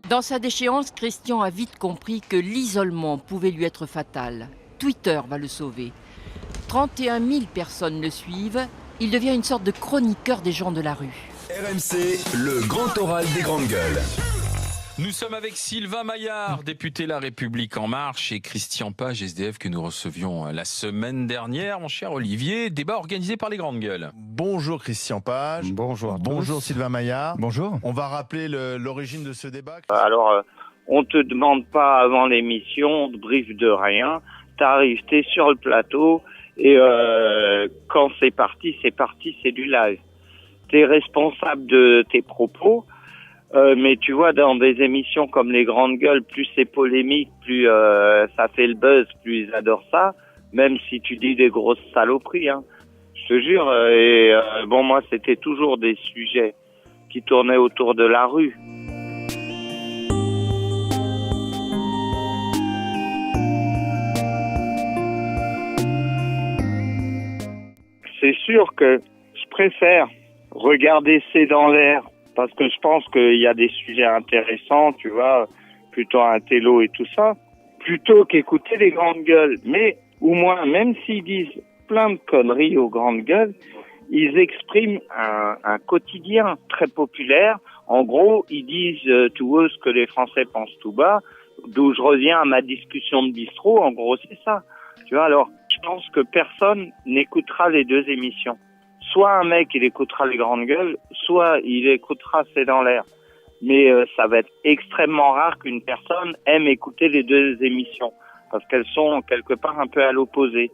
Dans sa déchéance, Christian a vite compris que l'isolement pouvait lui être fatal. Twitter va le sauver. 31 000 personnes le suivent. Il devient une sorte de chroniqueur des gens de la rue. RMC, le grand oral des grandes gueules. Nous sommes avec Sylvain Maillard, député La République En Marche, et Christian Page, SDF, que nous recevions la semaine dernière. Mon cher Olivier, débat organisé par les grandes gueules. Bonjour Christian Page. Bonjour à tous. Bonjour Sylvain Maillard. Bonjour. On va rappeler l'origine de ce débat. Alors, on te demande pas avant l'émission, on te briefe de rien. T'arrives, t'es sur le plateau et quand c'est parti, c'est du live. T'es responsable de tes propos, mais tu vois, dans des émissions comme les grandes gueules, plus c'est polémique, plus ça fait le buzz, plus ils adorent ça. Même si tu dis des grosses saloperies, hein. Je te jure. Bon, moi, c'était toujours des sujets qui tournaient autour de la rue. C'est sûr que je préfère regarder C'est dans l'air parce que je pense qu'il y a des sujets intéressants, tu vois, plutôt un télo et tout ça, plutôt qu'écouter les grandes gueules. Mais au moins, même s'ils disent plein de conneries aux grandes gueules, ils expriment un quotidien très populaire. En gros, ils disent tout haut ce que les Français pensent tout bas, d'où je reviens à ma discussion de bistrot. En gros, c'est ça. Tu vois, alors, je pense que personne n'écoutera les deux émissions. Soit un mec, il écoutera les grandes gueules, soit il écoutera C'est dans l'air. Mais ça va être extrêmement rare qu'une personne aime écouter les deux émissions, parce qu'elles sont quelque part un peu à l'opposé.